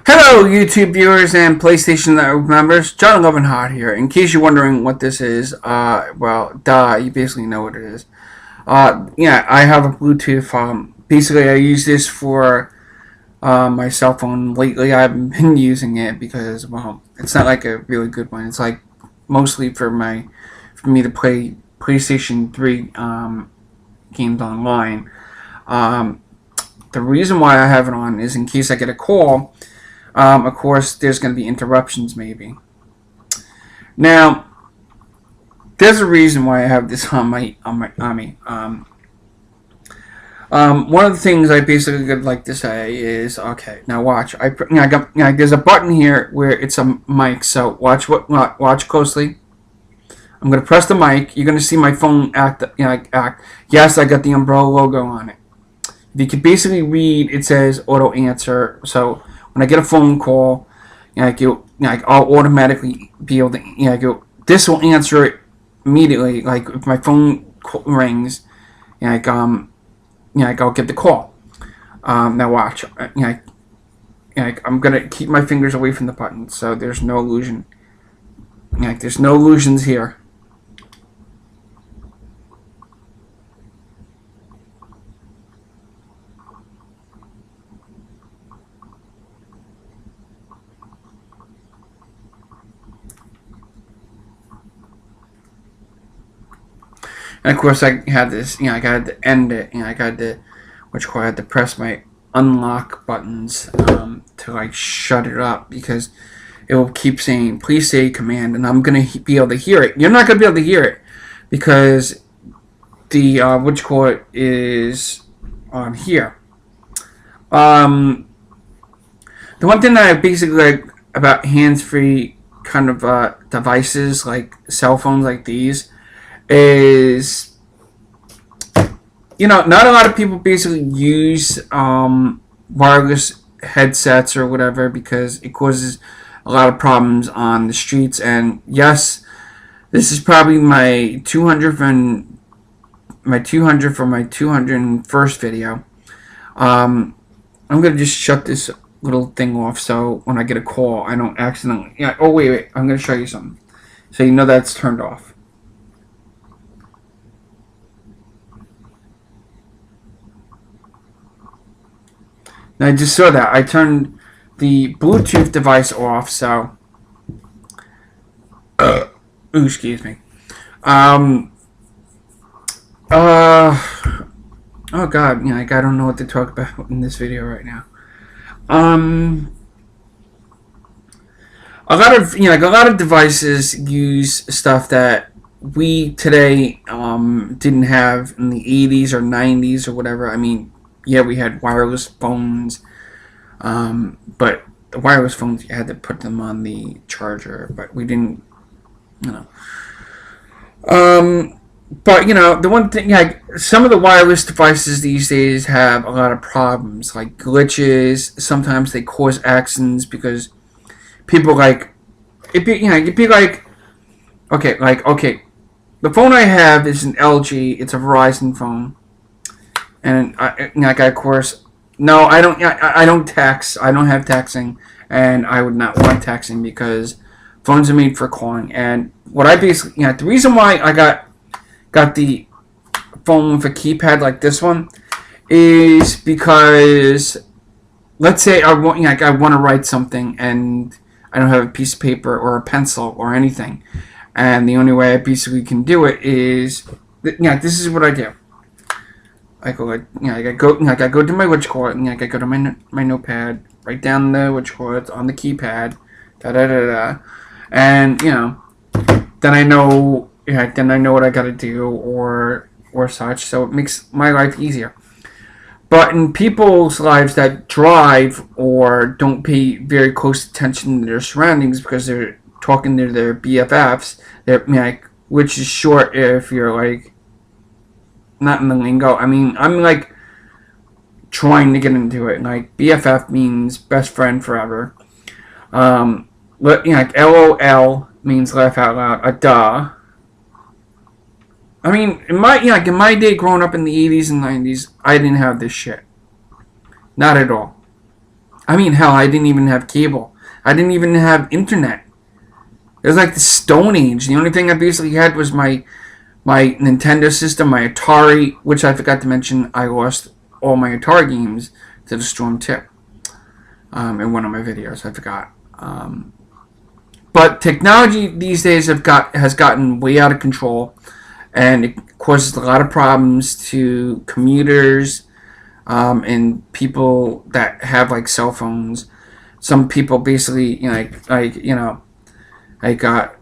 Hello, YouTube viewers and PlayStation Network members. John Lovenhot here. In case you're wondering what this is, you basically know what it is. Yeah, I have a Bluetooth. Basically, I use this for my cell phone. Lately, I haven't been using it because, well, it's not like a really good one. It's like mostly for me to play PlayStation 3 games online. The reason why I have it on is in case I get a call. Of course, there's going to be interruptions, maybe. Now, there's a reason why I have this on me. One of the things I basically would like to say is, okay, now watch. There's a button here where it's a mic. So watch closely. I'm going to press the mic. You're going to see my phone act. Yes, I got the Umbrella logo on it. If you can basically read, it says auto answer. So when I get a phone call, I'll automatically be able to, this will answer it immediately. Like if my phone rings, I'll get the call. Now watch. I'm gonna keep my fingers away from the button, so there's no illusion. There's no illusions here. And of course, I had this. I got to end it. I got to, I had to press my unlock buttons to shut it up because it will keep saying please say command, and I'm gonna be able to hear it. You're not gonna be able to hear it because the is on here. The one thing that I basically like about hands-free kind of devices like cell phones like these is, not a lot of people basically use wireless headsets or whatever because it causes a lot of problems on the streets. And yes, this is probably my 200th and my 201st video. I'm gonna just shut this little thing off so when I get a call I don't accidentally. Oh wait, I'm gonna show you something so you know that's turned off. Now I just saw that. I turned the Bluetooth device off, so... excuse me. Oh god, I don't know what to talk about in this video right now. A lot of devices use stuff that we today didn't have in the 80s or 90s or whatever. I mean, yeah, we had wireless phones, but the wireless phones, you had to put them on the charger, but we didn't, but, the one thing, some of the wireless devices these days have a lot of problems, like glitches. Sometimes they cause accidents because people, it'd be like, okay, the phone I have is an LG, it's a Verizon phone. And of course, no, I don't. I don't text. I don't have texting, and I would not want texting because phones are made for calling. And what I basically, the reason why I got the phone with a keypad like this one is because, let's say I want, I want to write something and I don't have a piece of paper or a pencil or anything, and the only way I basically can do it is, this is what I do. I go, I go to my I go to my notepad, write down the on the keypad, and then I know, what I gotta do or such. So it makes my life easier. But in people's lives that drive or don't pay very close attention to their surroundings because they're talking to their BFFs, which is short if you're not in the lingo. I mean, I'm trying to get into it. BFF means best friend forever. LOL means laugh out loud. A duh. I mean, in my day, growing up in the 80s and 90s, I didn't have this shit. Not at all. I mean, hell, I didn't even have cable. I didn't even have internet. It was like the Stone Age. The only thing I basically had was my Nintendo system, my Atari, which I forgot to mention. I lost all my Atari games to the storm tip in one of my videos. I forgot. But technology these days has gotten way out of control, and it causes a lot of problems to commuters and people that have like cell phones. Some people basically, I got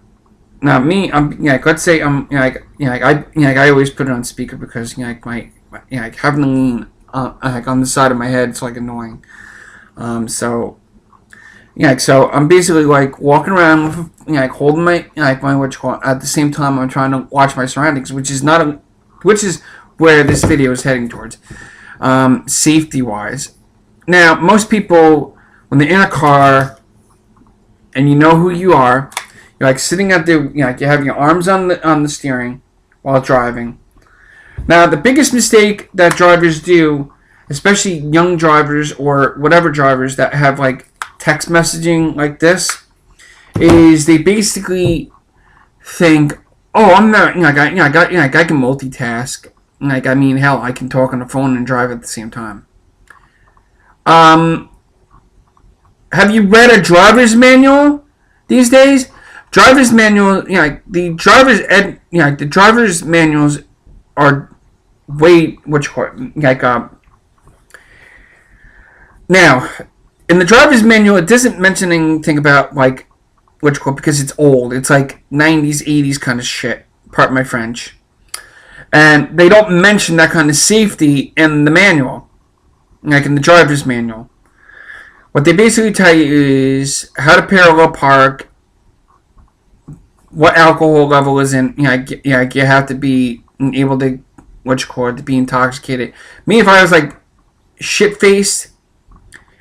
now me. Let's say I always put it on speaker because having to lean on the side of my head, it's like annoying. So I'm basically like walking around with holding my my what you call it, at the same time I'm trying to watch my surroundings, which is where this video is heading towards, safety wise. Now most people, when they're in a car and you know who you are, you're like sitting at the you have your arms on the steering while driving. Now the biggest mistake that drivers do, especially young drivers or whatever drivers that have like text messaging like this, is they basically think, oh, I'm not, I can multitask. Like, I mean, hell, I can talk on the phone and drive at the same time. Have you read a driver's manual these days? Driver's manual, the driver's manuals are way, what you call it, now, in the driver's manual, it doesn't mention anything about, like, what you call it, because it's old. It's like 90s, 80s kind of shit. Pardon my French. And they don't mention that kind of safety in the manual, like in the driver's manual. What they basically tell you is how to parallel park, what alcohol level is in. You have to be able to, what you call it, to be intoxicated. Me, if I was like shit-faced,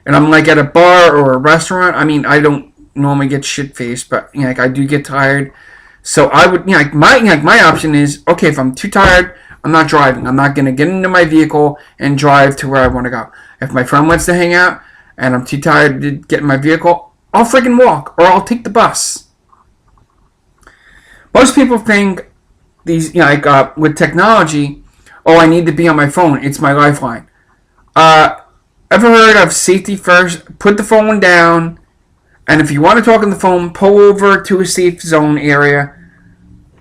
and I'm like at a bar or a restaurant, I mean, I don't normally get shit-faced, but I do get tired. So I would, my option is, okay, if I'm too tired, I'm not driving. I'm not gonna get into my vehicle and drive to where I want to go. If my friend wants to hang out and I'm too tired to get in my vehicle, I'll freaking walk or I'll take the bus. Most people think these, with technology, oh, I need to be on my phone. It's my lifeline. Ever heard of safety first? Put the phone down, and if you want to talk on the phone, pull over to a safe zone area,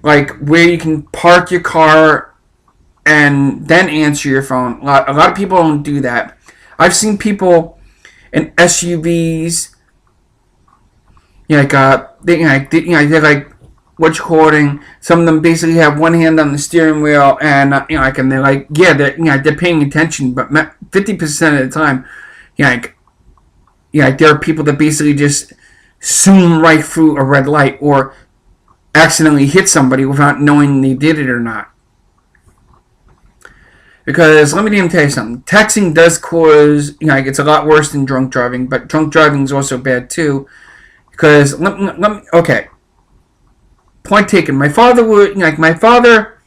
like where you can park your car and then answer your phone. A lot of people don't do that. I've seen people in SUVs, they're like, what you calling? Some of them basically have one hand on the steering wheel, and and they're like, they're paying attention, but 50% of the time, there are people that basically just zoom right through a red light or accidentally hit somebody without knowing they did it or not. Because let me even tell you something. Texting does cause, it's a lot worse than drunk driving, but drunk driving is also bad too. Because okay. Point taken. My father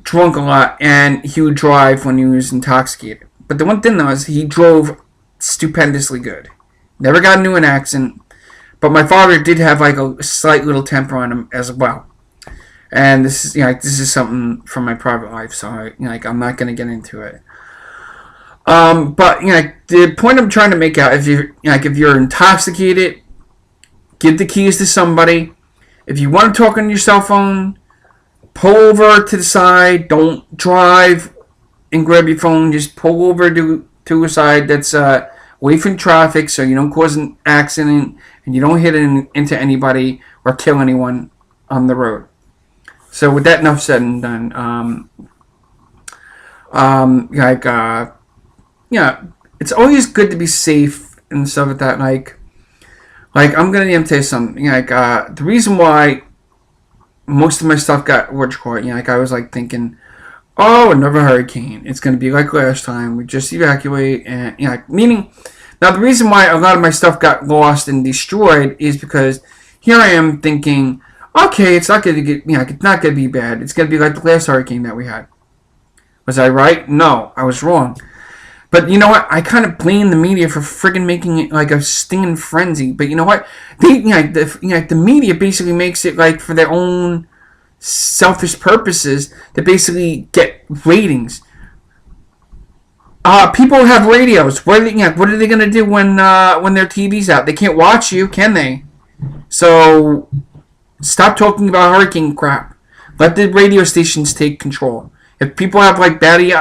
drunk a lot, and he would drive when he was intoxicated. But the one thing though is he drove stupendously good. Never got into an accident. But my father did have like a slight little temper on him as well. And this is something from my private life, so I'm not gonna get into it. But the point I'm trying to make out, if you're intoxicated, give the keys to somebody. If you want to talk on your cell phone, pull over to the side. Don't drive and grab your phone. Just pull over to a side that's away from traffic, so you don't cause an accident and you don't hit into anybody or kill anyone on the road. So with that enough said and done, it's always good to be safe and stuff like that. Like I'm gonna tell you something. The reason why most of my stuff got I was like thinking, oh, another hurricane. It's gonna be like last time. We just evacuate and meaning. Now the reason why a lot of my stuff got lost and destroyed is because here I am thinking, okay, it's not gonna get it's not gonna be bad. It's gonna be like the last hurricane that we had. Was I right? No, I was wrong. But you know what? I kind of blame the media for friggin' making it like a stinging frenzy. But you know what? The media basically makes it like for their own selfish purposes to basically get ratings. People have radios. What are they gonna do when their TV's out? They can't watch you, can they? So stop talking about hurricane crap. Let the radio stations take control. If people have like battery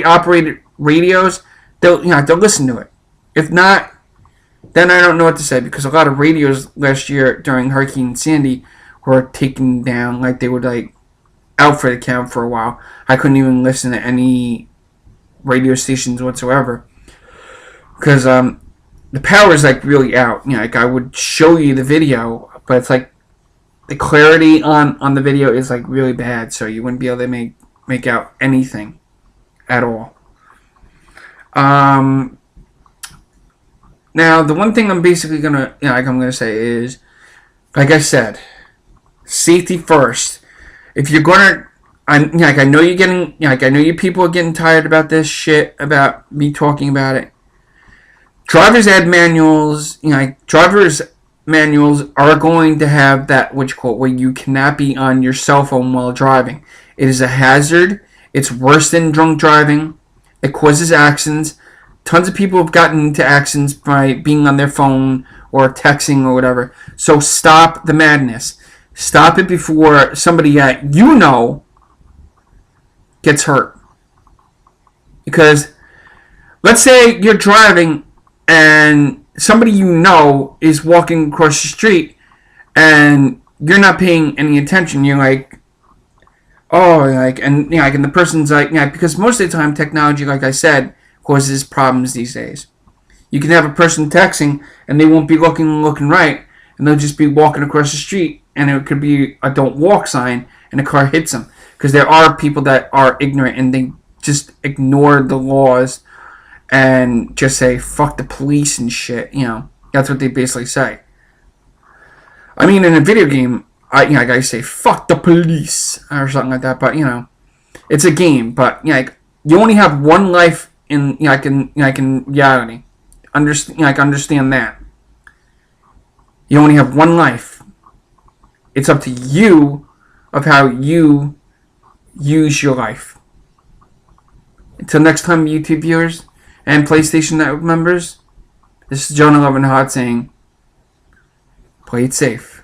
operated radios, they'll listen to it. If not, then I don't know what to say, because a lot of radios last year during Hurricane Sandy were taken down, like they were like out for the count for a while. I couldn't even listen to any radio stations whatsoever because the power is like really out. Like I would show you the video, but it's like the clarity on the video is like really bad, so you wouldn't be able to make out anything at all. Now the one thing I'm basically gonna say is, like I said, safety first. If you're gonna, I know you're getting, I know you people are getting tired about this shit, about me talking about it. Driver's ed manuals, driver's manuals are going to have that, where you cannot be on your cell phone while driving. It is a hazard. It's worse than drunk driving. It causes accidents. Tons of people have gotten into accidents by being on their phone or texting or whatever. So stop the madness. Stop it before somebody that gets hurt. Because let's say you're driving and somebody is walking across the street and you're not paying any attention. You're like, and the person's like, because most of the time technology, like I said, causes problems these days. You can have a person texting and they won't be looking right, and they'll just be walking across the street, and it could be a don't walk sign, and a car hits them. Because there are people that are ignorant and they just ignore the laws and just say fuck the police and shit. That's what they basically say. I mean, in a video game, I say fuck the police or something like that. But it's a game. But you only have one life in in reality. Understand that. You only have one life. It's up to you of how you use your life. Until next time, YouTube viewers and PlayStation Network members, this is Jonah Love and Hot saying, play it safe.